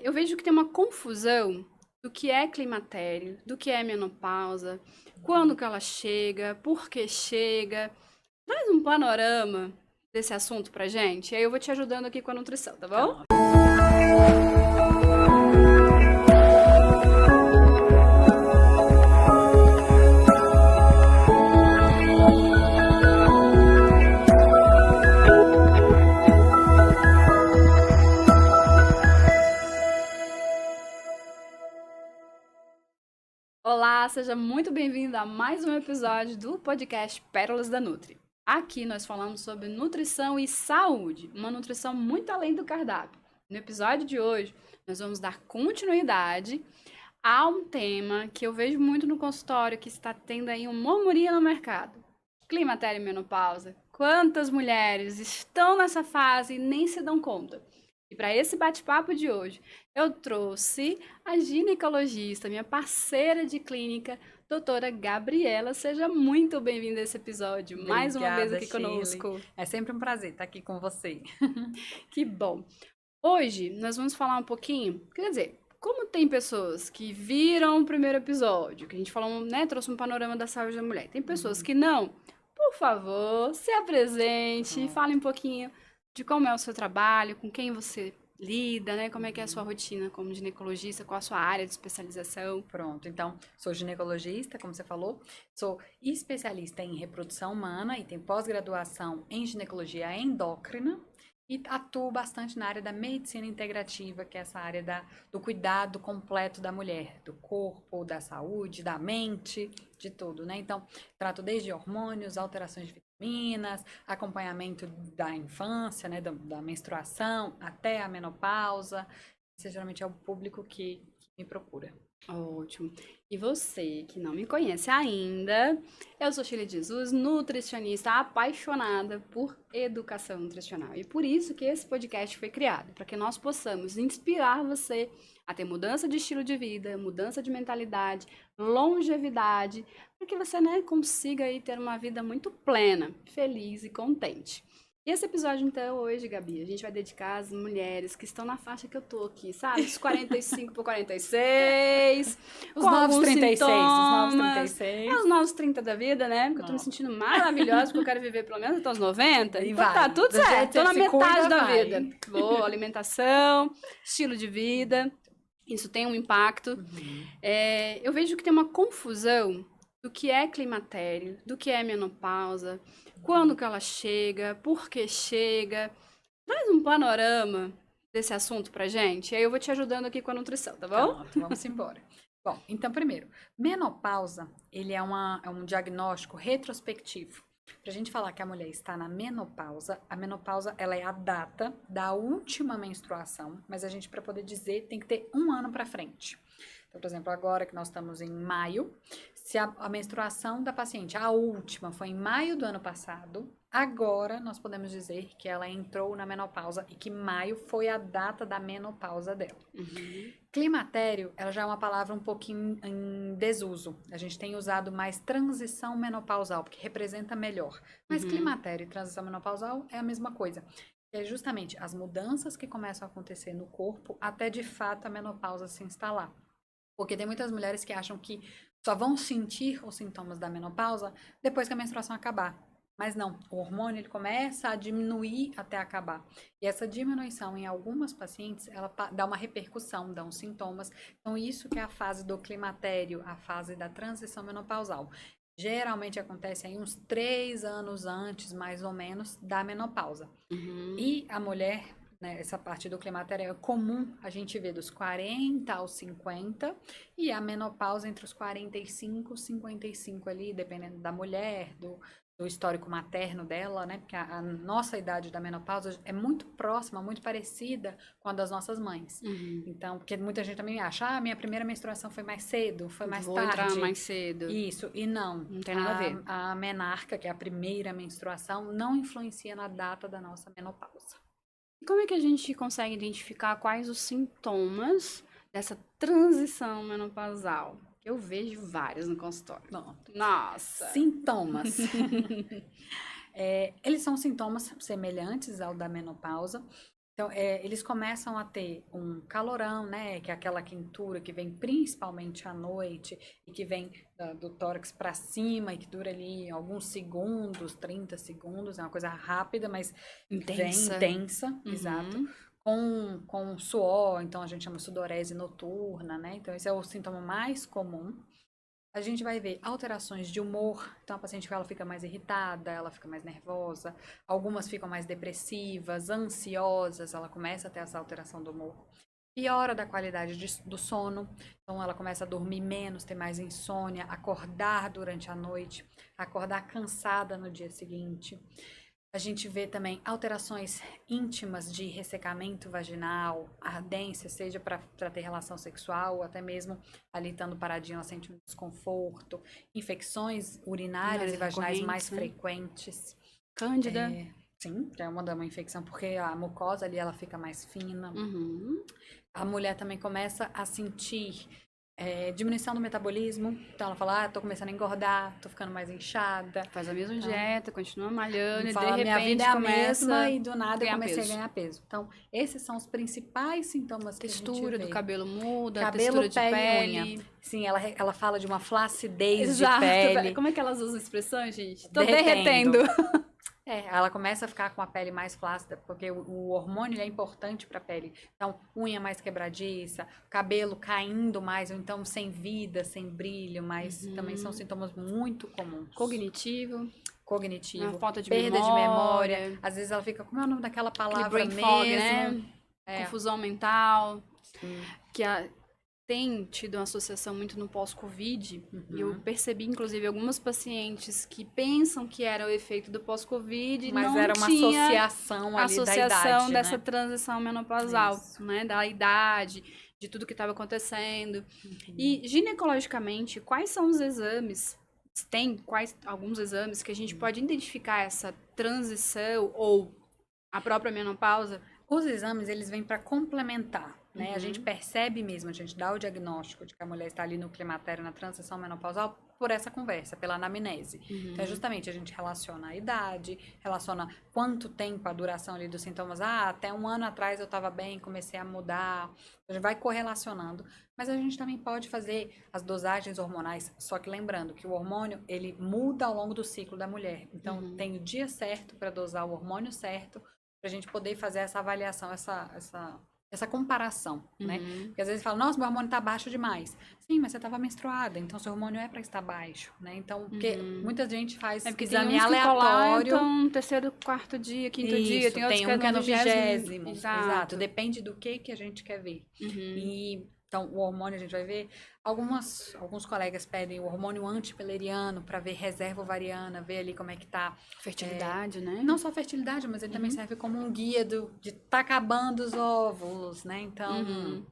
Eu vejo que tem uma confusão do que é climatério, do que é menopausa, quando que ela chega, por que chega. Traz um panorama desse assunto pra gente, aí eu vou te ajudando aqui com a nutrição, tá bom? Tá. Olá, seja muito bem-vindo a mais um episódio do podcast Pérolas da Nutri. Aqui nós falamos sobre nutrição e saúde, uma nutrição muito além do cardápio. No episódio de hoje, nós vamos dar continuidade a um tema que eu vejo muito no consultório, que está tendo aí uma murmuria no mercado. Climatério e menopausa. Quantas mulheres estão nessa fase e nem se dão conta? E para esse bate-papo de hoje, eu trouxe a ginecologista, minha parceira de clínica, doutora Gabriela. Seja muito bem-vinda a esse episódio, mais uma vez Obrigada, aqui Shirley. conosco. É sempre um prazer estar aqui com você. Que bom! Hoje nós vamos falar um pouquinho, quer dizer, como tem pessoas que viram o primeiro episódio, que a gente falou, né, trouxe um panorama da saúde da mulher. Tem pessoas que não. Por favor, se apresente, fale um pouquinho de como é o seu trabalho, com quem você lida, né, como é que é a sua rotina como ginecologista, qual a sua área de especialização. Pronto, então, sou ginecologista, como você falou, sou especialista em reprodução humana e tenho pós-graduação em ginecologia endócrina e atuo bastante na área da medicina integrativa, que é essa área do cuidado completo da mulher, do corpo, da saúde, da mente, de tudo, né? Então, trato desde hormônios, alterações de vitaminas, acompanhamento da infância, né, da menstruação, até a menopausa. Esse geralmente é o público que me procura. Ótimo. E você que não me conhece ainda, eu sou Sheila Jesus, nutricionista apaixonada por educação nutricional. E por isso que esse podcast foi criado, para que nós possamos inspirar você a ter mudança de estilo de vida, mudança de mentalidade, longevidade, para que você, né, consiga aí ter uma vida muito plena, feliz e contente. E esse episódio, então, hoje, Gabi, a gente vai dedicar às mulheres que estão na faixa que eu tô aqui, sabe? Dos 45 por 46, Os com novos alguns 36, os novos sintomas. 36. É os novos 30 da vida, né? Porque eu tô me Não. sentindo maravilhosa, porque eu quero viver pelo menos até os 90. E Então vai. tá tudo Do jeito certo, que tô na se metade cuida, da vai. vida. Boa, alimentação, estilo de vida, isso tem um impacto. Eu vejo que tem uma confusão do que é climatério, do que é menopausa, quando que ela chega, por que chega. Traz um panorama desse assunto pra gente, aí eu vou te ajudando aqui com a nutrição, tá bom? Pronto, vamos embora. Bom, então, primeiro, menopausa, ele é um diagnóstico retrospectivo. Para a gente falar que a mulher está na menopausa, a menopausa ela é a data da última menstruação, mas a gente, para poder dizer, tem que ter um ano para frente. Então, por exemplo, agora que nós estamos em maio, se a menstruação da paciente, a última, foi em maio do ano passado, agora nós podemos dizer que ela entrou na menopausa e que maio foi a data da menopausa dela. Climatério, ela já é uma palavra um pouquinho em desuso. A gente tem usado mais transição menopausal, porque representa melhor. Mas climatério e transição menopausal é a mesma coisa. É justamente as mudanças que começam a acontecer no corpo até de fato a menopausa se instalar. Porque tem muitas mulheres que acham que só vão sentir os sintomas da menopausa depois que a menstruação acabar. Mas não, o hormônio ele começa a diminuir até acabar. E essa diminuição em algumas pacientes, ela dá uma repercussão, dá uns sintomas. Então, isso que é a fase do climatério, a fase da transição menopausal. Geralmente acontece aí uns 3 anos antes, mais ou menos, da menopausa. E a mulher, né, essa parte do climatério é comum a gente ver dos 40 aos 50 e a menopausa entre os 45 e 55 ali, dependendo da mulher, do histórico materno dela, né? Porque a nossa idade da menopausa é muito próxima, muito parecida com a das nossas mães. Então, porque muita gente também acha, minha primeira menstruação foi mais cedo, foi mais Vou tarde. entrar mais cedo. Isso, e não. Não tem nada a ver. A menarca, que é a primeira menstruação, não influencia na data da nossa menopausa. E como é que a gente consegue identificar quais os sintomas dessa transição menopausal? Eu vejo vários no consultório. Pronto. Nossa! Sintomas. Eles são sintomas semelhantes ao da menopausa. Então, eles começam a ter um calorão, né? Que é aquela quentura que vem principalmente à noite e que vem do tórax para cima e que dura ali alguns segundos, 30 segundos, é uma coisa rápida, mas vem intensa, exato. Com suor, então a gente chama sudorese noturna, né? Então, esse é o sintoma mais comum. A gente vai ver alterações de humor, então a paciente ela fica mais irritada, ela fica mais nervosa, algumas ficam mais depressivas, ansiosas, ela começa a ter essa alteração do humor. Piora da qualidade do sono, então ela começa a dormir menos, ter mais insônia, acordar durante a noite, acordar cansada no dia seguinte. A gente vê também alterações íntimas de ressecamento vaginal, ardência, seja para ter relação sexual ou até mesmo ali estando paradinho, ela sente um desconforto, infecções urinárias e vaginais mais frequentes. Cândida. Sim, é uma infecção porque a mucosa ali ela fica mais fina. A mulher também começa a sentir diminuição do metabolismo, então ela fala, tô começando a engordar, tô ficando mais inchada. Faz a mesma dieta, continua malhando e fala, de minha repente vida é a começa mesma e do nada eu comecei peso. a ganhar peso. Então, esses são os principais sintomas que a gente vê. Textura do cabelo muda, cabelo, textura de pele. Sim, ela fala de uma flacidez Exato. de pele. Como é que elas usam a expressão, gente? Tô derretendo. Ela começa a ficar com a pele mais flácida, porque o hormônio ele é importante para a pele. Então, unha mais quebradiça, cabelo caindo mais, ou então sem vida, sem brilho, mas também são sintomas muito comuns. Cognitivo, falta de perda de memória. Às vezes ela fica, como é o nome daquela palavra brain mesmo? fog, né? Confusão mental. Sim. Que tem tido uma associação muito no pós-Covid, e eu percebi, inclusive, algumas pacientes que pensam que era o efeito do pós-Covid, mas não era uma tinha associação ali da idade, dessa né? transição menopausal, né? Da idade, de tudo que estava acontecendo. E, ginecologicamente, quais são os exames? Tem alguns exames que a gente pode identificar essa transição ou a própria menopausa? Os exames, eles vêm para complementar, né? A gente percebe mesmo, a gente dá o diagnóstico de que a mulher está ali no climatério, na transição menopausal, por essa conversa, pela anamnese. Então, justamente, a gente relaciona a idade, relaciona quanto tempo a duração ali dos sintomas. Até um ano atrás eu estava bem, comecei a mudar. A gente vai correlacionando. Mas a gente também pode fazer as dosagens hormonais, só que lembrando que o hormônio, ele muda ao longo do ciclo da mulher. Então, tem o dia certo para dosar o hormônio certo, para a gente poder fazer essa avaliação, essa comparação, né? Porque às vezes fala, nossa, meu hormônio está baixo demais. Sim, mas você estava menstruada, então seu hormônio é para estar baixo, né? Então, porque muita gente faz exame aleatório. Então, terceiro, quarto dia, quinto dia, tem outros que é no 20º. Exato. Depende do que a gente quer ver. Então, o hormônio a gente vai ver. Alguns colegas pedem o hormônio antipileriano para ver reserva ovariana, ver ali como é que tá. Fertilidade, né? Não só fertilidade, mas ele também serve como um guia de tá acabando os óvulos, né? Então,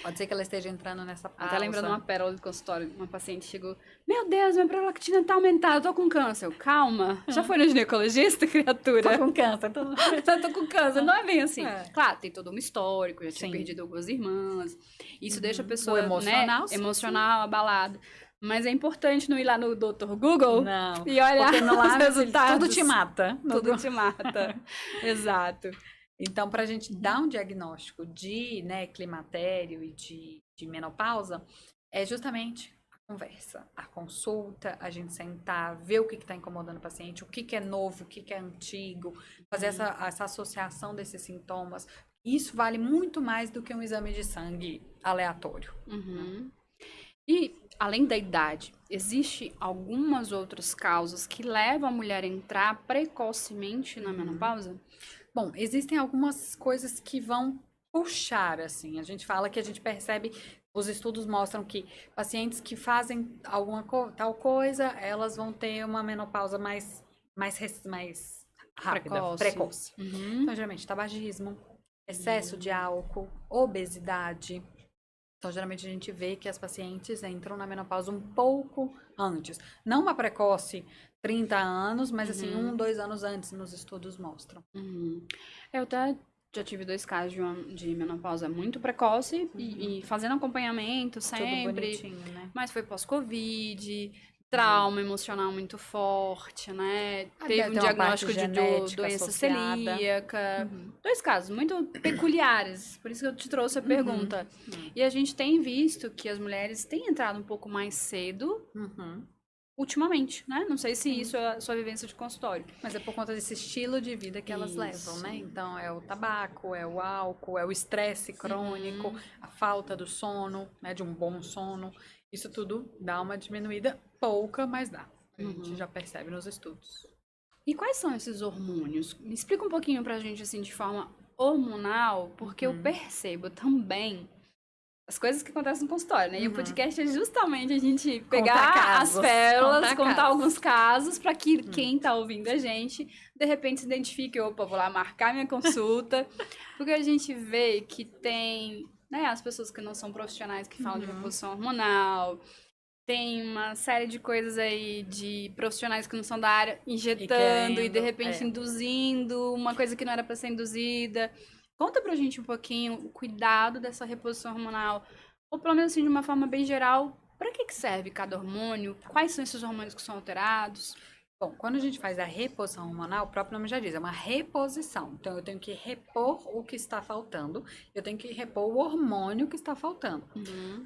pode ser que ela esteja entrando nessa pausa. Até lembrando uma pérola do consultório, uma paciente chegou, meu Deus, minha prolactina tá aumentada, tô com câncer. Calma, já foi no ginecologista, criatura? Tô com câncer. Tô com câncer, não é bem assim. Claro, tem todo um histórico, já tinha perdido algumas irmãs. Isso deixa a pessoa, emocional, abalada. Mas é importante não ir lá no Dr. Google e olhar os resultados. Tudo te mata. Tudo te mata. Exato. Então, para a gente dar um diagnóstico de climatério e de menopausa, é justamente a conversa, a consulta, a gente sentar, ver o que está incomodando o paciente, o que é novo, o que é antigo, fazer essa associação desses sintomas. Isso vale muito mais do que um exame de sangue aleatório. E, além da idade, existe algumas outras causas que levam a mulher a entrar precocemente na menopausa? Bom, existem algumas coisas que vão puxar, assim. A gente fala que a gente percebe, os estudos mostram que pacientes que fazem tal coisa, elas vão ter uma menopausa mais rápida, precoce. Então, geralmente, tabagismo, excesso de álcool, obesidade. Então, geralmente, a gente vê que as pacientes entram na menopausa um pouco antes. Não uma precoce, 30 anos, mas assim, 2 anos antes, nos estudos mostram. Eu até já tive 2 casos de menopausa muito precoce e fazendo acompanhamento sempre. Tudo bonitinho, né? Mas foi pós-Covid, trauma emocional muito forte, né? Teve um Tem uma parte diagnóstico de genética doença associada. celíaca. Uhum. 2 casos muito peculiares, por isso que eu te trouxe a pergunta. E a gente tem visto que as mulheres têm entrado um pouco mais cedo Uhum. ultimamente, né? Não sei se Sim. isso é a sua vivência de consultório. Mas é por conta desse estilo de vida que elas levam, Isso. né? Então, é o tabaco, é o álcool, é o estresse crônico, a falta do sono, né? De um bom sono. Isso tudo dá uma diminuída pouca, mas dá. A gente já percebe nos estudos. E quais são esses hormônios? Me explica um pouquinho pra gente, assim, de forma hormonal, porque eu percebo também as coisas que acontecem no consultório, né? E o podcast é justamente a gente pegar as casos, pérolas, contar contar casos. alguns casos, pra que quem tá ouvindo a gente, de repente, se identifique, opa, vou lá marcar minha consulta, porque a gente vê que tem, né, as pessoas que não são profissionais que falam de reposição hormonal, tem uma série de coisas aí de profissionais que não são da área injetando e de repente induzindo uma coisa que não era para ser induzida. Conta pra gente um pouquinho o cuidado dessa reposição hormonal, ou pelo menos assim de uma forma bem geral, para que serve cada hormônio? Quais são esses hormônios que são alterados? Bom, quando a gente faz a reposição hormonal, o próprio nome já diz, é uma reposição. Então, eu tenho que repor o que está faltando, eu tenho que repor o hormônio que está faltando.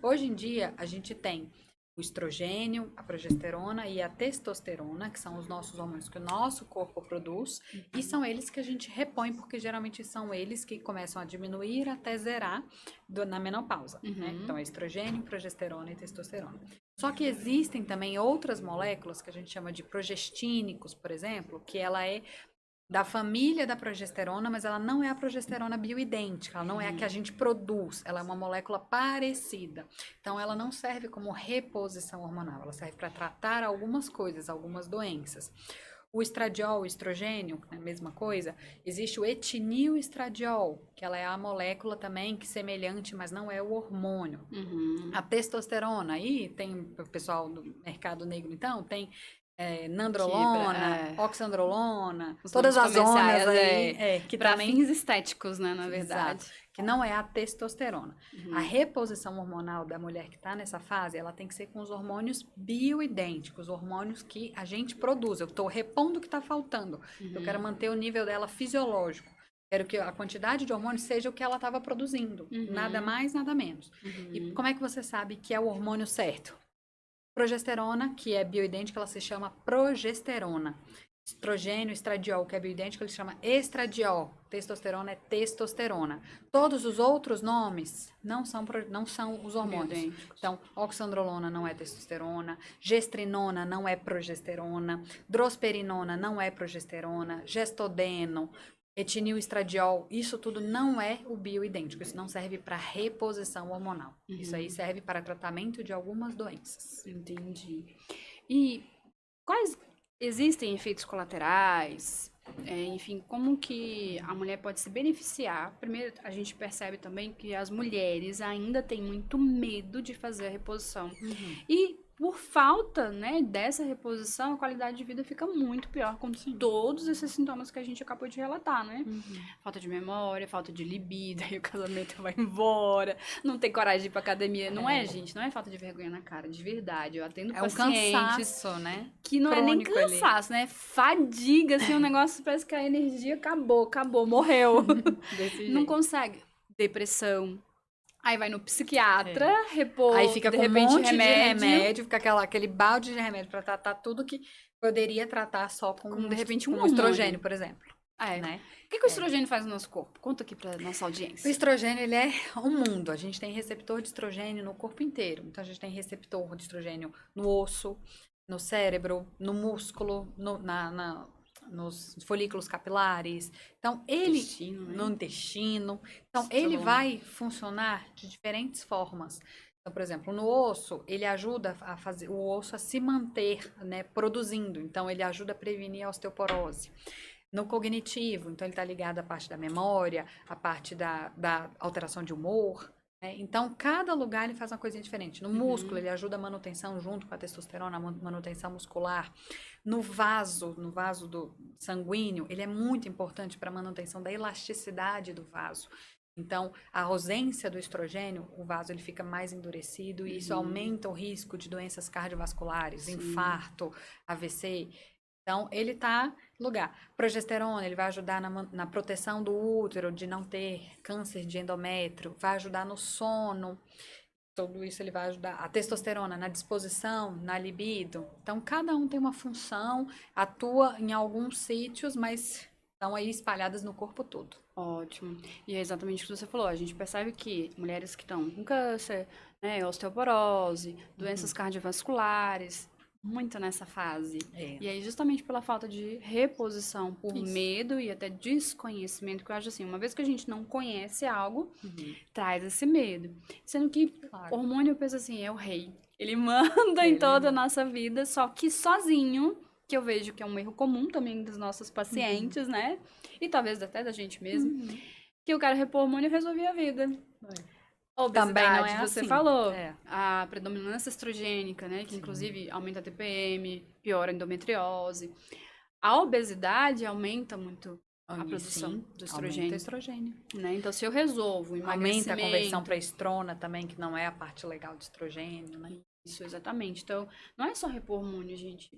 Hoje em dia, a gente tem o estrogênio, a progesterona e a testosterona, que são os nossos hormônios que o nosso corpo produz, e são eles que a gente repõe, porque geralmente são eles que começam a diminuir até zerar na menopausa. Né? Então, é estrogênio, progesterona e testosterona. Só que existem também outras moléculas que a gente chama de progestínicos, por exemplo, que ela é da família da progesterona, mas ela não é a progesterona bioidêntica, ela não é a que a gente produz, ela é uma molécula parecida. Então, ela não serve como reposição hormonal, ela serve para tratar algumas coisas, algumas doenças. O estradiol, o estrogênio, é a mesma coisa. Existe o etinilestradiol, que ela é a molécula também que é semelhante, mas não é o hormônio. A testosterona, aí tem o pessoal do mercado negro, então, tem nandrolona, oxandrolona, Os todas nomes as zonas comerciais, aí, que para também... fins estéticos, né, na verdade. Exato, que não é a testosterona. A reposição hormonal da mulher que está nessa fase, ela tem que ser com os hormônios bioidênticos, hormônios que a gente produz. Eu estou repondo o que está faltando. Eu quero manter o nível dela fisiológico. Quero que a quantidade de hormônio seja o que ela estava produzindo. Nada mais, nada menos. E como é que você sabe que é o hormônio certo? Progesterona, que é bioidêntica, ela se chama progesterona. Estrogênio, estradiol, que é bioidêntico, ele se chama estradiol. Testosterona é testosterona. Todos os outros nomes não são os hormônios. Então, oxandrolona não é testosterona, gestrinona não é progesterona, drosperinona não é progesterona, gestodeno, etinilestradiol, isso tudo não é o bioidêntico, isso não serve para reposição hormonal. Isso aí serve para tratamento de algumas doenças. Entendi. E quais existem efeitos colaterais? Enfim, como que a mulher pode se beneficiar? Primeiro, a gente percebe também que as mulheres ainda têm muito medo de fazer a reposição. E por falta, né, dessa reposição, a qualidade de vida fica muito pior com todos esses sintomas que a gente acabou de relatar, né? Falta de memória, falta de libido, aí o casamento vai embora, não tem coragem de ir pra academia. Não é, gente, não é falta de vergonha na cara, de verdade. Eu atendo pacientes cansaço, né? que não Crônico é nem cansaço, né? Fadiga, assim, o negócio parece que a energia acabou, morreu. Não consegue. Depressão. Aí vai no psiquiatra, repor, aí fica de com repente, um monte de remédio, fica aquele balde de remédio para tratar tudo que poderia tratar só com de repente, um estrogênio, por exemplo. Né? O que o estrogênio faz no nosso corpo? Conta aqui pra nossa audiência. O estrogênio, ele é um mundo. A gente tem receptor de estrogênio no corpo inteiro. Então, a gente tem receptor de estrogênio no osso, no cérebro, no músculo, nos folículos capilares. Então, ele... no intestino. Então, ele vai funcionar de diferentes formas. Então, por exemplo, no osso, ele ajuda a fazer o osso a se manter, né, produzindo. Então, ele ajuda a prevenir a osteoporose. No cognitivo, então ele está ligado à parte da memória, à parte da alteração de humor. Né? Então, cada lugar ele faz uma coisinha diferente. No músculo, ele ajuda a manutenção junto com a testosterona, a manutenção muscular. No vaso do sanguíneo, ele é muito importante para a manutenção da elasticidade do vaso. Então, a ausência do estrogênio, o vaso ele fica mais endurecido e isso aumenta o risco de doenças cardiovasculares, Sim. infarto, AVC. Então, ele está no lugar. Progesterona, ele vai ajudar na proteção do útero, de não ter câncer de endométrio, vai ajudar no sono. Tudo isso ele vai ajudar. A testosterona na disposição, na libido. Então, cada um tem uma função, atua em alguns sítios, mas estão aí espalhadas no corpo todo. Ótimo. E é exatamente o que você falou. A gente percebe que mulheres que estão com câncer, né, osteoporose, doenças cardiovasculares, muito nessa fase. E aí, justamente pela falta de reposição por Isso. medo e até desconhecimento, que eu acho assim, uma vez que a gente não conhece algo, traz esse medo. Sendo que Claro. o hormônio, eu penso assim, é o rei. Ele manda em toda a nossa vida, só que sozinho, que eu vejo que é um erro comum também dos nossos pacientes, né? E talvez até da gente mesmo, que o cara repor hormônio resolvia a vida. A obesidade, Também não é você assim. falou. É. A predominância estrogênica, né? Que inclusive aumenta a TPM, piora a endometriose. A obesidade aumenta muito a produção do estrogênio. Aumenta o estrogênio. Né? Então, se eu resolvo o emagrecimento... Aumenta a conversão para estrona também, que não é a parte legal do estrogênio, né? Isso, exatamente. Então, não é só repor hormônio, gente.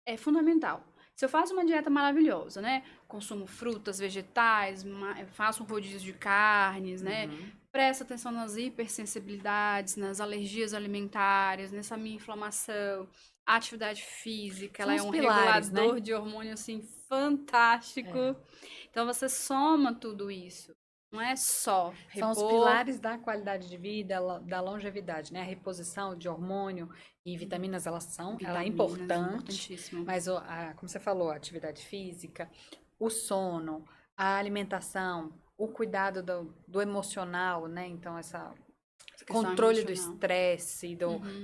É fundamental. Se eu faço uma dieta maravilhosa, né? Consumo frutas, vegetais, faço um rodízio de carnes, né? Presta atenção nas hipersensibilidades, nas alergias alimentares, nessa minha inflamação. A atividade física, ela é um pilares, regulador né? de hormônio, assim, fantástico. Então, você soma tudo isso. Não é só repor... São os pilares da qualidade de vida, da longevidade, né? A reposição de hormônio e vitaminas, ela é importante, importantíssimo. mas, como você falou, a atividade física, o sono, a alimentação, o cuidado do emocional, né? Então, controle do estresse,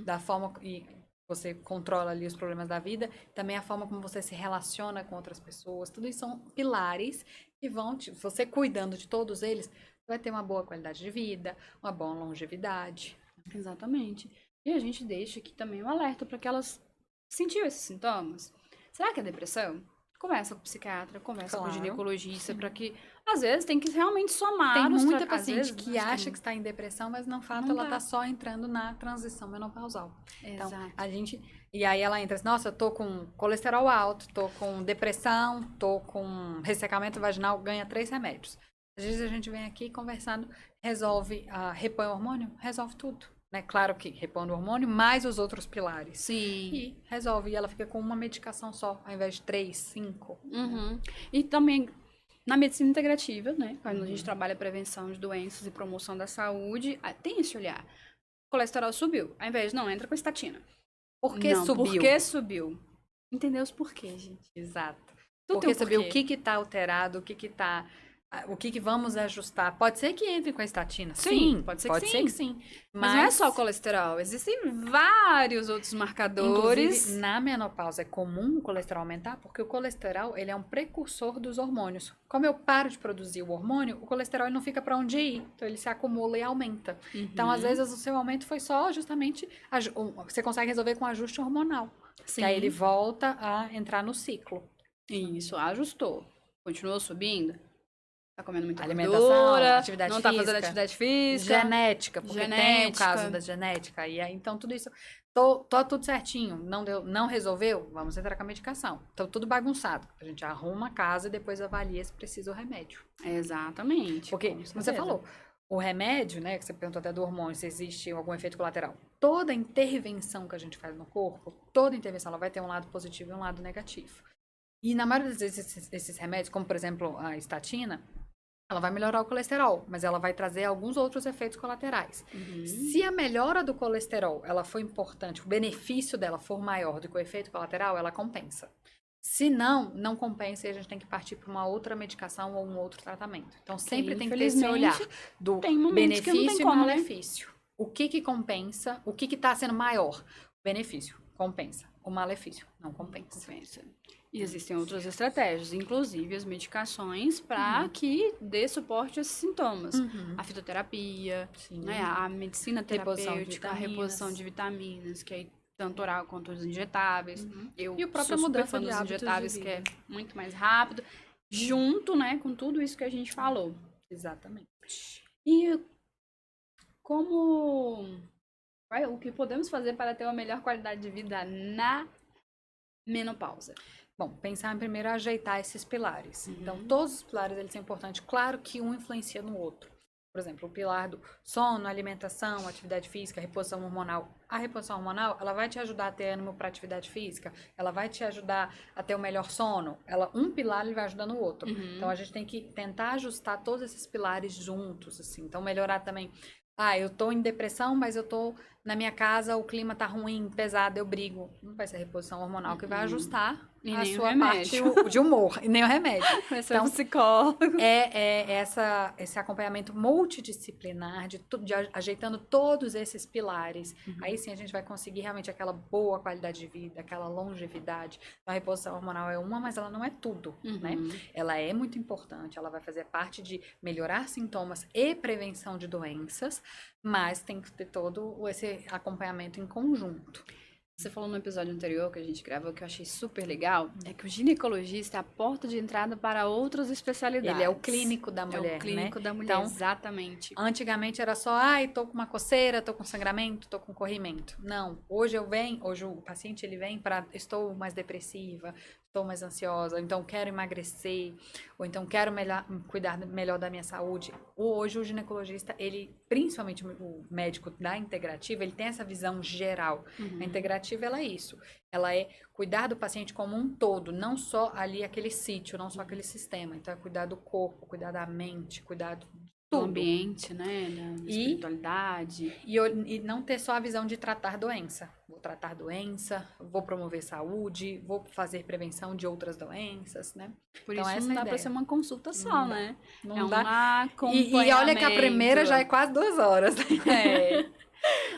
da forma que você controla ali os problemas da vida, também a forma como você se relaciona com outras pessoas, tudo isso são pilares que você cuidando de todos eles, vai ter uma boa qualidade de vida, uma boa longevidade. Exatamente. E a gente deixa aqui também um alerta para que elas sentiu esses sintomas. Será que é depressão? Conversa com o psiquiatra, conversa com o ginecologista, para que, às vezes, tem que realmente somar. Tem muita às vezes, paciente que acha que está em depressão, mas no fato ela está só entrando na transição menopausal. Exato. Então, e aí ela entra assim, nossa, eu tô com colesterol alto, tô com depressão, tô com ressecamento vaginal, ganha 3 remédios. Às vezes a gente vem aqui conversando, repõe o hormônio, resolve tudo. Né? Claro que repõe o hormônio, mais os outros pilares. Sim. E resolve. E ela fica com uma medicação só, ao invés de 3, 5. E também, na medicina integrativa, né? Quando a gente trabalha prevenção de doenças e promoção da saúde, tem esse olhar. O colesterol subiu, ao invés de não, entra com estatina. Por que subiu? Por que subiu? Entendeu os porquês, gente. Exato. Porque subiu o que está alterado, o que vamos ajustar. Pode ser que entre com a estatina. Sim, pode ser que sim. Mas não é só o colesterol, existem vários outros marcadores. Inclusive, na menopausa é comum o colesterol aumentar, porque o colesterol ele é um precursor dos hormônios. Como eu paro de produzir o hormônio, o colesterol não fica para onde ir. Então, ele se acumula e aumenta. Então, às vezes, o seu aumento foi só justamente... Você consegue resolver com ajuste hormonal. Sim. E aí, ele volta a entrar no ciclo. Isso, ajustou. Continuou subindo. Tá comendo muita alimentação, gordura, atividade não física, tá fazendo atividade física. Genética, porque tem o caso da genética. E aí, então, tudo isso... Tô tudo certinho, não resolveu? Vamos entrar com a medicação. Então, tudo bagunçado. A gente arruma a casa e depois avalia se precisa o remédio. Exatamente. Porque, como você falou, o remédio, né, que você perguntou até do hormônio, se existe algum efeito colateral. Toda intervenção que a gente faz no corpo, toda intervenção, ela vai ter um lado positivo e um lado negativo. E na maioria das vezes, esses remédios, como por exemplo a estatina, ela vai melhorar o colesterol, mas ela vai trazer alguns outros efeitos colaterais. Se a melhora do colesterol ela for importante, o benefício dela for maior do que o efeito colateral, ela compensa. Se não compensa, e a gente tem que partir para uma outra medicação ou um outro tratamento. Então, sempre tem que ter esse olhar do benefício e malefício. Né? O que compensa, o que está sendo maior? O benefício compensa, o malefício não compensa. E existem outras estratégias, inclusive as medicações, para que dê suporte a esses sintomas. A fitoterapia, né, a medicina terapêutica, a reposição de vitaminas, que aí tanto oral quanto os injetáveis. E o próprio mudança de hábitos injetáveis, que é muito mais rápido, junto, né, com tudo isso que a gente falou. Exatamente. E como... o que podemos fazer para ter uma melhor qualidade de vida na menopausa? Bom, pensar em primeiro ajeitar esses pilares. Uhum. Então, todos os pilares eles são importantes. Claro que um influencia no outro. Por exemplo, o pilar do sono, alimentação, atividade física, reposição hormonal. A reposição hormonal, ela vai te ajudar a ter ânimo para atividade física, ela vai te ajudar a ter o melhor sono. Um pilar ele vai ajudando o outro. Uhum. Então, a gente tem que tentar ajustar todos esses pilares juntos, assim. Então, melhorar também. Eu tô em depressão, mas eu tô na minha casa, o clima tá ruim, pesado, eu brigo. Não vai ser a reposição hormonal que vai ajustar E a nem o sua remédio. parte de humor, e nem o remédio. Vai ser um Então, psicólogo. esse acompanhamento multidisciplinar, de ajeitando todos esses pilares. Aí sim a gente vai conseguir realmente aquela boa qualidade de vida, aquela longevidade. Então, a reposição hormonal é uma, mas ela não é tudo, né? Ela é muito importante, ela vai fazer parte de melhorar sintomas e prevenção de doenças, mas tem que ter todo esse acompanhamento em conjunto. Você falou no episódio anterior que a gente gravou, que eu achei super legal, é que o ginecologista é a porta de entrada para outras especialidades. Ele é o clínico da mulher, É o clínico né? da mulher, Então, exatamente. Antigamente era só, tô com uma coceira, tô com sangramento, tô com corrimento. Não, hoje o paciente ele vem para estou mais depressiva, estou mais ansiosa, ou então quero emagrecer, ou então quero cuidar melhor da minha saúde. Hoje o ginecologista, ele, principalmente o médico da integrativa, ele tem essa visão geral. A integrativa, ela é isso. Ela é cuidar do paciente como um todo, não só ali aquele sítio, não só aquele sistema. Então, é cuidar do corpo, cuidar da mente, cuidar do Do ambiente, né? Da espiritualidade. E não ter só a visão de tratar doença. Vou tratar doença, vou promover saúde, vou fazer prevenção de outras doenças, né? Por Então, isso essa não é a dá pra ideia. ser uma consulta só, né? Não é dá. um acompanhamento. E olha que a primeira já é quase 2 horas. É.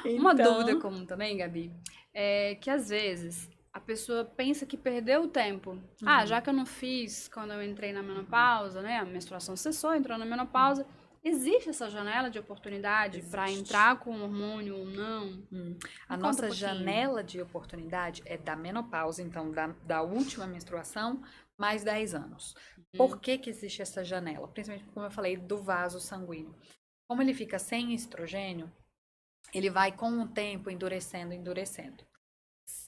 Uma Então, dúvida comum também, Gabi, é que às vezes a pessoa pensa que perdeu o tempo. Já que eu não fiz quando eu entrei na menopausa, né? A menstruação cessou, entrou na menopausa. Existe essa janela de oportunidade para entrar com hormônio ou não? A nossa janela de oportunidade é da menopausa, então da última menstruação, mais 10 anos. Por que que existe essa janela? Principalmente, como eu falei, do vaso sanguíneo. Como ele fica sem estrogênio, ele vai com o tempo endurecendo.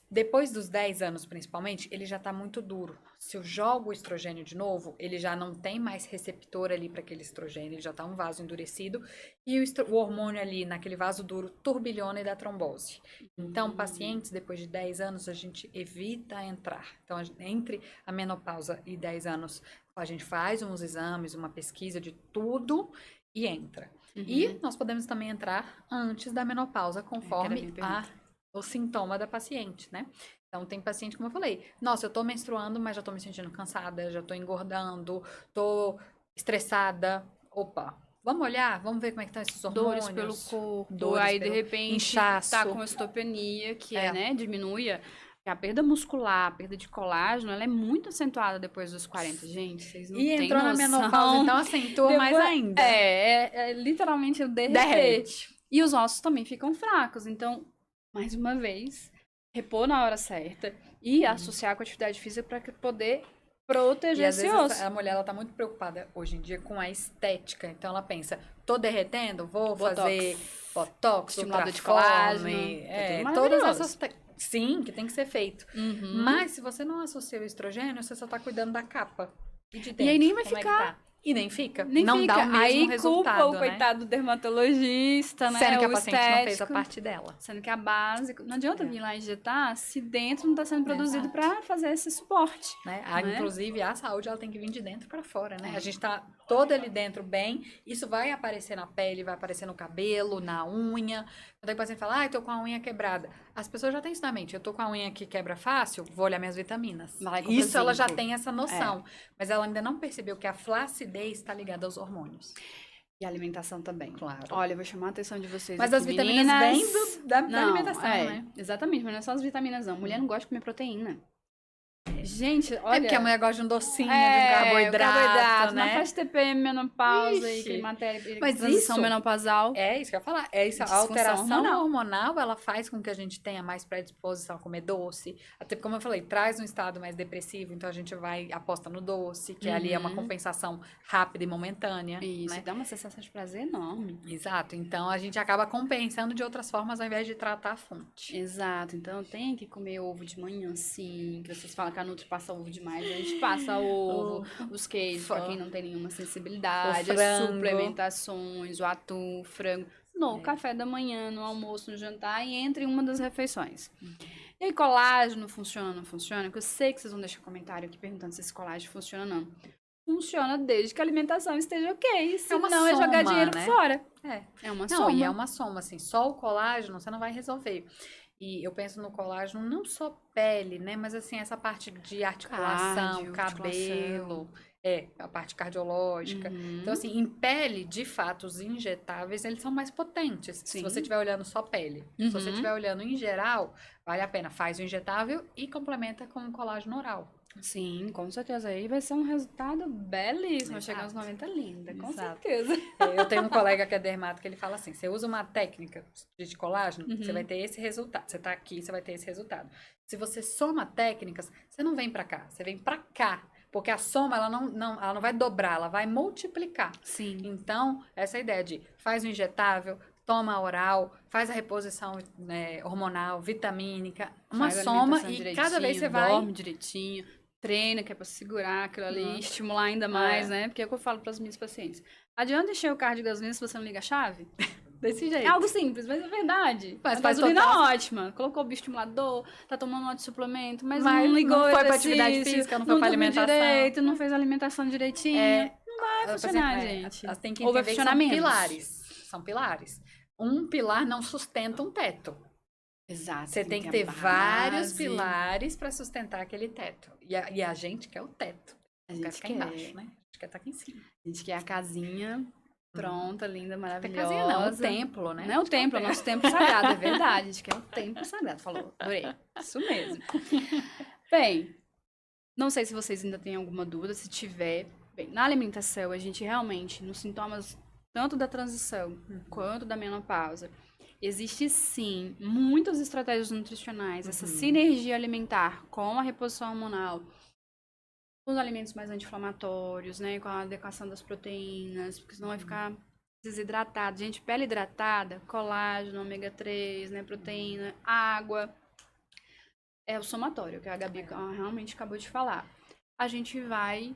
Depois dos 10 anos, principalmente, ele já está muito duro. Se eu jogo o estrogênio de novo, ele já não tem mais receptor ali para aquele estrogênio, ele já está um vaso endurecido e o hormônio ali naquele vaso duro turbilhona e dá trombose. Então, pacientes depois de 10 anos, a gente evita entrar. Então, entre a menopausa e 10 anos, a gente faz uns exames, uma pesquisa de tudo e entra. E nós podemos também entrar antes da menopausa, conforme o sintoma da paciente, né? Então, tem paciente, como eu falei, nossa, eu tô menstruando, mas já tô me sentindo cansada, já tô engordando, tô estressada. Opa, vamos olhar, vamos ver como é que estão esses hormônios. Dores pelo corpo, Dores aí de pelo repente inchaço. tá com osteopenia, que né, diminui a perda muscular, a perda de colágeno, ela é muito acentuada depois dos 40, gente, vocês não têm entrou noção. na menopausa, então acentua mais ainda. Literalmente o derrete. E os ossos também ficam fracos, então, mais uma vez, repor na hora certa e associar com a atividade física para poder proteger esse osso. A mulher ela tá muito preocupada hoje em dia com a estética, então ela pensa, tô derretendo, vou fazer botox, estimulador de colágeno, todas essas sim, que tem que ser feito. Mas se você não associa o estrogênio, você só tá cuidando da capa e de dentro. E aí nem vai ficar. E nem fica. Nem não fica. dá o mesmo aí resultado, culpa o coitado do dermatologista, né? Sendo que a o paciente estético, não fez a parte dela. Sendo que a base... Não adianta vir lá injetar se dentro não está sendo produzido para fazer esse suporte. Né? Inclusive, a saúde ela tem que vir de dentro para fora, né? A gente tá todo ali dentro bem, isso vai aparecer na pele, vai aparecer no cabelo, na unha. Quando o paciente fala, eu tô com a unha quebrada. As pessoas já têm isso na mente. Eu tô com a unha que quebra fácil, vou olhar minhas vitaminas. Isso ela já tem essa noção. Mas ela ainda não percebeu que a flacidez está ligada aos hormônios. E a alimentação também. Claro. Olha, eu vou chamar a atenção de vocês Mas aqui, as vitaminas vêm da alimentação, né? Exatamente, mas não é só as vitaminas não. Mulher não gosta de comer proteína. Gente, olha... É porque a mulher gosta de um docinho, de um o carboidrato, não né? faz TPM, menopausa e Ixi. climatério, Mas transição isso- menopausal. É isso que eu ia falar. É isso, a Disfunção alteração hormonal. ela faz com que a gente tenha mais predisposição a comer doce. Até como eu falei, traz um estado mais depressivo, então a gente vai aposta no doce, que ali é uma compensação rápida e momentânea, Isso, né? dá uma sensação de prazer enorme. Exato. Então a gente acaba compensando de outras formas ao invés de tratar a fonte. Exato, então tem que comer ovo de manhã, sim. Que vocês falam que a Nutri passa ovo demais, a gente passa ovo, os queijos, pra quem não tem nenhuma sensibilidade, O as frango. suplementações, o atum, o frango, no café da manhã, no almoço, no jantar e entre uma das refeições. E aí, colágeno funciona ou não funciona? Que eu sei que vocês vão deixar comentário aqui perguntando se esse colágeno funciona ou não. Funciona desde que a alimentação esteja ok, uma senão é jogar soma, dinheiro né? fora. É. É uma Não, soma. e é uma soma, assim, só o colágeno você não vai resolver. E eu penso no colágeno não só pele, né? Mas assim, essa parte de articulação, Cardio, cabelo, a parte cardiológica. Então, assim, em pele, de fato, os injetáveis, eles são mais potentes. Se Sim. você estiver olhando só pele. Se você estiver olhando em geral, vale a pena. Faz o injetável e complementa com o colágeno oral. Sim, com certeza. Aí vai ser um resultado belíssimo. Vai chegar aos Exato. 90 linda, com Exato. certeza. Eu tenho um colega que é dermato que ele fala assim: você usa uma técnica de colágeno, você vai ter esse resultado. Você tá aqui, você vai ter esse resultado. Se você soma técnicas, você não vem pra cá, você vem pra cá. Porque a soma, ela não vai dobrar, ela vai multiplicar. Sim. Então, essa ideia de faz o injetável, toma oral, faz a reposição hormonal, vitamínica, uma Faz a soma alimentação e cada vez você vai. dorme direitinho, treina, que é pra segurar aquilo ali, estimular ainda mais, né? Porque é o que eu falo pras minhas pacientes. Adianta encher o carro de gasolina se você não liga a chave? Desse jeito. É algo simples, mas é verdade. Mas A faz gasolina é total- ótima. Colocou o bioestimulador, tá tomando um outro suplemento, mas Mas não ligou não o foi pra atividade exercício, física, não foi pra dormiu alimentação. direito, não fez a alimentação direitinho. Não vai funcionar, gente. Ela tem que Ou vai entender que funcionar são menos. pilares. São pilares. Um pilar não sustenta um teto. Exato. Você tem que ter ter a vários base. pilares para sustentar aquele teto. E a gente quer o teto. A Não quer gente ficar quer. embaixo, né? A gente quer estar aqui em cima. A gente quer a casinha pronta, linda, Não é maravilhosa. casinha não, o templo, né? Não é o templo, é o nosso templo sagrado, é verdade. A gente quer o templo sagrado. Falou, adorei. Isso mesmo. Bem, não sei se vocês ainda têm alguma dúvida, se tiver. Bem, na alimentação, a gente realmente, nos sintomas tanto da transição quanto da menopausa, existe sim muitas estratégias nutricionais, essa sinergia alimentar com a reposição hormonal, com os alimentos mais anti-inflamatórios, né, com a adequação das proteínas, porque senão vai ficar desidratado. Gente, pele hidratada, colágeno, ômega 3, né, proteína, água. É o somatório, que a Gabi realmente acabou de falar. A gente vai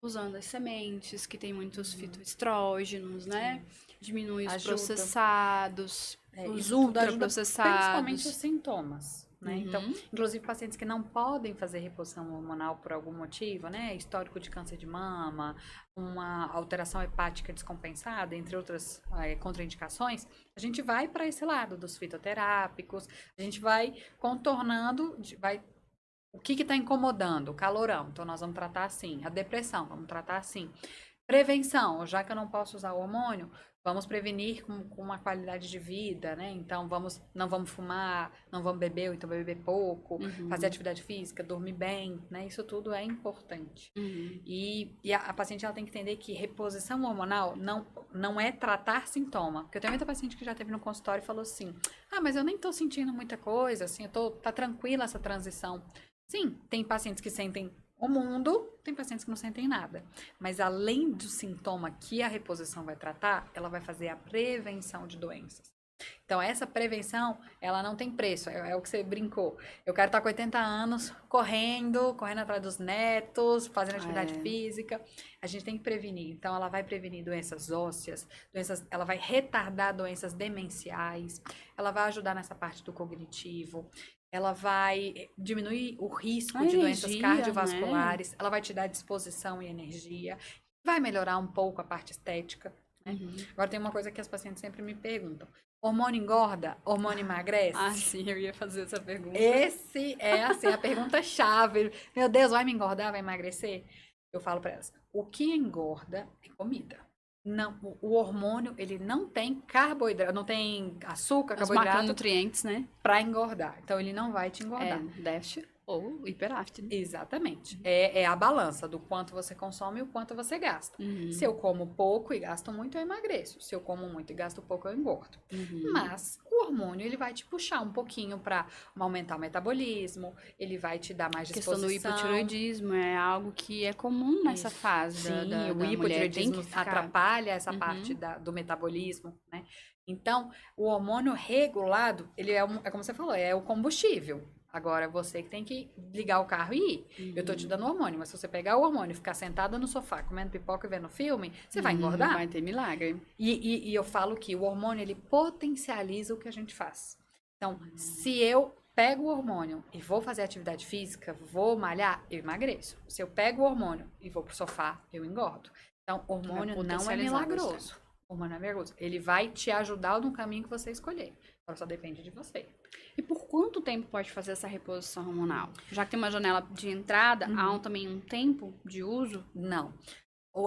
usando as sementes, que tem muitos fitoestrógenos, né? Diminui os Ajuda. processados, os Isso tudo ajuda ultraprocessados. principalmente os sintomas, né? Então, inclusive pacientes que não podem fazer reposição hormonal por algum motivo, né? Histórico de câncer de mama, uma alteração hepática descompensada, entre outras contraindicações, a gente vai para esse lado dos fitoterápicos, a gente vai contornando, o que está incomodando? O calorão. Então, nós vamos tratar assim. A depressão, vamos tratar assim. Prevenção, já que eu não posso usar o hormônio, vamos prevenir com uma qualidade de vida, né? Então, não vamos fumar, não vamos beber, ou então beber pouco, fazer atividade física, dormir bem, né? Isso tudo é importante. E a paciente ela tem que entender que reposição hormonal não é tratar sintoma. Porque eu tenho muita paciente que já teve no consultório e falou assim, mas eu nem tô sentindo muita coisa, assim, tá tranquila essa transição. Sim, tem pacientes que sentem o mundo, tem pacientes que não sentem nada. Mas além do sintoma que a reposição vai tratar, ela vai fazer a prevenção de doenças. Então, essa prevenção, ela não tem preço. É o que você brincou. Eu quero estar com 80 anos, correndo atrás dos netos, fazendo atividade física. A gente tem que prevenir. Então, ela vai prevenir doenças ósseas, ela vai retardar doenças demenciais, ela vai ajudar nessa parte do cognitivo. Ela vai diminuir o risco de doenças cardiovasculares, ela vai te dar disposição e energia, vai melhorar um pouco a parte estética. Né? Agora tem uma coisa que as pacientes sempre me perguntam. Hormônio engorda? Hormônio emagrece? Sim, eu ia fazer essa pergunta. Esse é assim, a pergunta chave. Meu Deus, vai me engordar, vai emagrecer? Eu falo para elas, o que engorda é comida. Não, o hormônio, ele não tem carboidrato, não tem açúcar, Os carboidrato macronutrientes, né? para engordar. Então, ele não vai te engordar. Déficit Ou hiperafte, né? Exatamente. É a balança do quanto você consome e o quanto você gasta. Uhum. Se eu como pouco e gasto muito, eu emagreço. Se eu como muito e gasto pouco, eu engordo. Uhum. Mas o hormônio, ele vai te puxar um pouquinho para aumentar o metabolismo, ele vai te dar mais A questão do disposição. hipotiroidismo é algo que é comum nessa Isso. fase Sim, o da mulher. Tem hipotireoidismo que ficar... atrapalha essa parte Uhum. do metabolismo, né? Então, o hormônio regulado, ele é como você falou, é o combustível. Agora, você que tem que ligar o carro e ir. Eu tô te dando hormônio, mas se você pegar o hormônio e ficar sentada no sofá, comendo pipoca e vendo filme, você vai Não engordar. vai ter milagre. E eu falo que o hormônio, ele potencializa o que a gente faz. Então, se eu pego o hormônio e vou fazer atividade física, vou malhar, eu emagreço. Se eu pego o hormônio e vou pro sofá, eu engordo. Então, hormônio não é potencializar milagroso. Hormônio é milagroso. Ele vai te ajudar no caminho que você escolher. Agora só depende de você. E por quanto tempo pode fazer essa reposição hormonal? Já que tem uma janela de entrada, há também um tempo de uso? Não.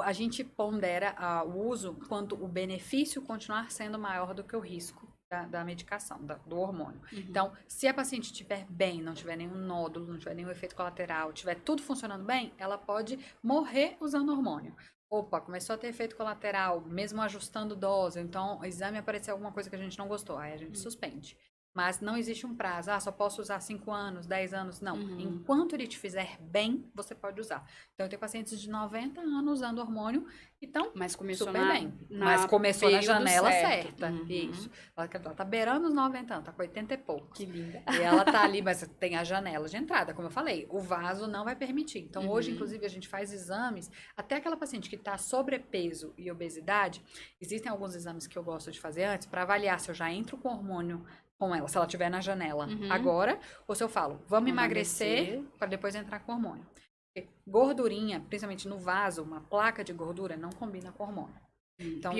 A gente pondera o uso quando o benefício continuar sendo maior do que o risco da medicação, do hormônio. Então, se a paciente estiver bem, não tiver nenhum nódulo, não tiver nenhum efeito colateral, tiver tudo funcionando bem, ela pode morrer usando hormônio. Opa, começou a ter efeito colateral, mesmo ajustando dose, então o exame apareceu alguma coisa que a gente não gostou, aí a gente suspende. Mas não existe um prazo, só posso usar 5 anos, 10 anos, não. Enquanto ele te fizer bem, você pode usar. Então, eu tenho pacientes de 90 anos usando hormônio, então, Mas começou super bem. na Mas começou na período janela certo. certa. Isso. Ela tá beirando os 90 anos, tá com 80 e poucos. Que linda. E ela tá ali, mas tem a janela de entrada, como eu falei. O vaso não vai permitir. Então, hoje, inclusive, a gente faz exames. Até aquela paciente que tá sobrepeso e obesidade, existem alguns exames que eu gosto de fazer antes para avaliar se eu já entro com hormônio com ela, se ela estiver na janela agora, ou se eu falo, vamos emagrecer para depois entrar com hormônio. Porque gordurinha, principalmente no vaso, uma placa de gordura não combina com hormônio. Então,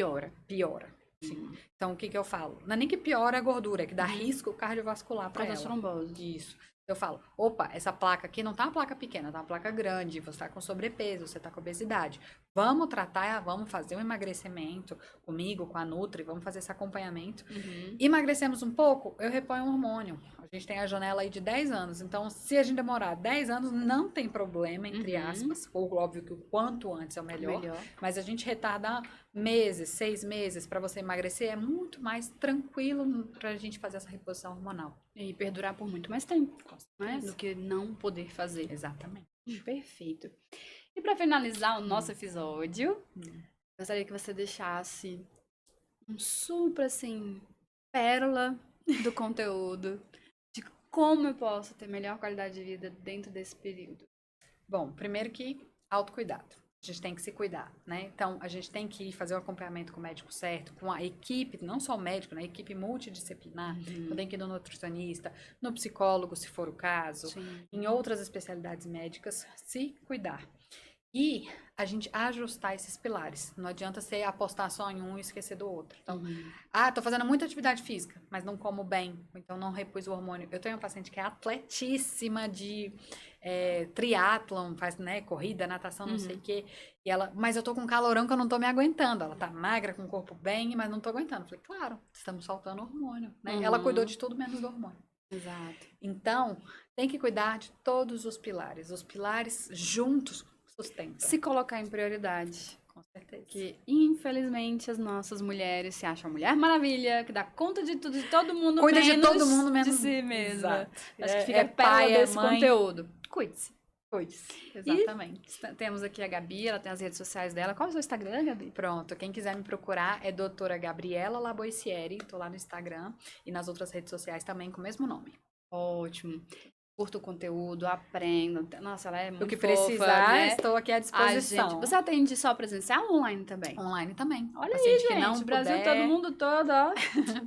piora. Sim. Então, o que eu falo? Não é nem que piora a gordura, é que dá risco cardiovascular para ela. Trombose. Isso. Eu falo, opa, essa placa aqui não tá uma placa pequena, tá uma placa grande, você tá com sobrepeso, você tá com obesidade. Vamos tratar, vamos fazer um emagrecimento comigo, com a Nutri, vamos fazer esse acompanhamento. Emagrecemos um pouco, eu reponho um hormônio. A gente tem a janela aí de 10 anos, então se a gente demorar 10 anos, não tem problema, entre aspas, ou óbvio que o quanto antes é o melhor. Mas a gente retardar meses, 6 meses para você emagrecer é muito mais tranquilo pra gente fazer essa reposição hormonal. E perdurar por muito mais tempo, né? Do que não poder fazer. Exatamente. Perfeito. E para finalizar o nosso episódio, gostaria que você deixasse um super, assim, pérola do conteúdo de como eu posso ter melhor qualidade de vida dentro desse período. Bom, primeiro que autocuidado. A gente tem que se cuidar, né? Então, a gente tem que fazer o acompanhamento com o médico certo, com a equipe, não só o médico, né? A equipe multidisciplinar. Então, tem que ir no nutricionista, no psicólogo, se for o caso, em outras especialidades médicas, se cuidar. E a gente ajustar esses pilares. Não adianta você apostar só em um e esquecer do outro. Então, tô fazendo muita atividade física, mas não como bem, então não repus o hormônio. Eu tenho uma paciente que é atletíssima de triatlon, faz, né, corrida, natação, não sei o quê. E ela, mas eu tô com um calorão que eu não tô me aguentando. Ela tá magra, com o corpo bem, mas não tô aguentando. Eu falei, claro, estamos faltando hormônio, né? Ela cuidou de tudo menos do hormônio. Exato. Então, tem que cuidar de todos os pilares. Os pilares juntos sustentam. Se colocar em prioridade. Com certeza. Que, infelizmente, as nossas mulheres se acham a Mulher Maravilha, que dá conta de tudo, de todo mundo, cuida de todo mundo menos de si mesma. Acho que É fica pai, pérola desse mãe. conteúdo. Cuide-se. Exatamente. E temos aqui a Gabi, ela tem as redes sociais dela. Qual é o seu Instagram, Gabi? Pronto, quem quiser me procurar é doutora Gabriela Laboisieri, tô lá no Instagram e nas outras redes sociais também com o mesmo nome. Ótimo. Curta o conteúdo, aprenda. Nossa, ela é muito O que fofa, precisar, né? estou aqui à disposição. Você atende só presencial ou online também? Online também. Olha aí, gente, que não Brasil, puder, todo mundo todo, ó,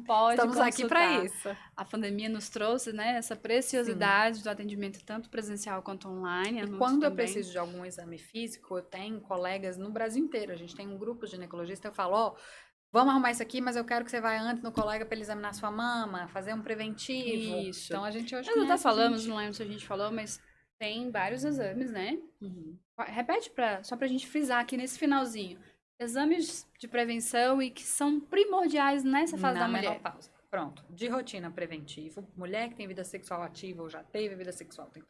pode estamos consultar. aqui para isso. A pandemia nos trouxe, né, essa preciosidade do atendimento tanto presencial quanto online. E quando eu preciso de algum exame físico, eu tenho colegas no Brasil inteiro. A gente tem um grupo de ginecologista, eu falo, vamos arrumar isso aqui, mas eu quero que você vá antes no colega para ele examinar sua mama, fazer um preventivo. Isso. Então a gente hoje nós até falamos, não lembro se a gente falou, mas tem vários exames, né? Repete só pra gente frisar aqui nesse finalzinho. Exames de prevenção e que são primordiais nessa fase da mulher. Menopausa. Pronto. De rotina preventivo, mulher que tem vida sexual ativa ou já teve vida sexual tem que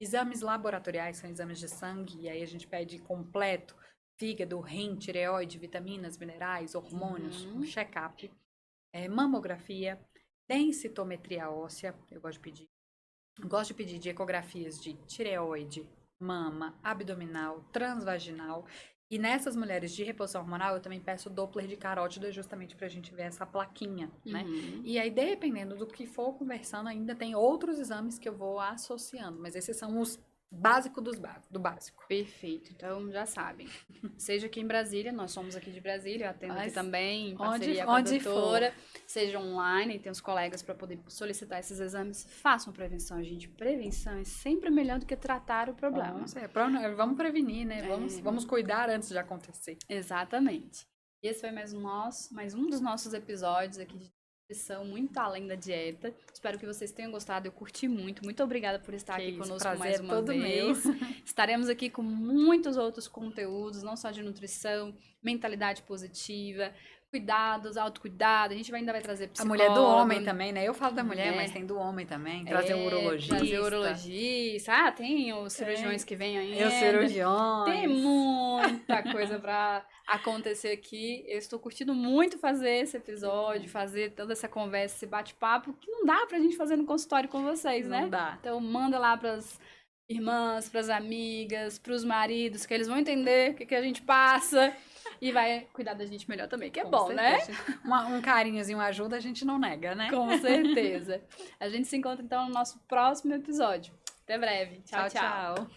Exames laboratoriais são exames de sangue, e aí a gente pede completo, fígado, rim, tireoide, vitaminas, minerais, hormônios, um check-up, mamografia, densitometria óssea, eu gosto de pedir. Gosto de pedir de ecografias de tireoide, mama, abdominal, transvaginal. E nessas mulheres de reposição hormonal, eu também peço Doppler de carótida, justamente pra gente ver essa plaquinha, né? E aí, dependendo do que for conversando, ainda tem outros exames que eu vou associando. Mas esses são os básicos do básico. Perfeito, então já sabem. Seja aqui em Brasília, nós somos aqui de Brasília, eu atendo aqui também, em parceria com a doutora. Seja online, tem os colegas para poder solicitar esses exames. Façam prevenção, gente. Prevenção é sempre melhor do que tratar o problema. Vamos prevenir, né? Vamos cuidar antes de acontecer. Exatamente. E esse foi mais um dos nossos episódios aqui de nutrição, muito além da dieta. Espero que vocês tenham gostado, eu curti muito. Muito obrigada por estar aqui conosco mais uma vez. Estaremos aqui com muitos outros conteúdos, não só de nutrição, mentalidade positiva, cuidados, autocuidado. A gente ainda vai trazer psicólogo. A mulher do homem também, né? Eu falo da mulher, mas tem do homem também. Trazer o urologista. Trazer o urologista. Tem os cirurgiões que vêm ainda. Os cirurgiões. Tem muita coisa pra acontecer aqui. Eu estou curtindo muito fazer esse episódio, fazer toda essa conversa, esse bate-papo, que não dá pra gente fazer no consultório com vocês, né? Não dá. Então manda lá pras irmãs, pras amigas, pros maridos, que eles vão entender o que a gente passa e vai cuidar da gente melhor também, que é bom, certeza, né? Um carinhozinho, uma ajuda, a gente não nega, né? Com certeza. A gente se encontra então no nosso próximo episódio. Até breve. Tchau, tchau.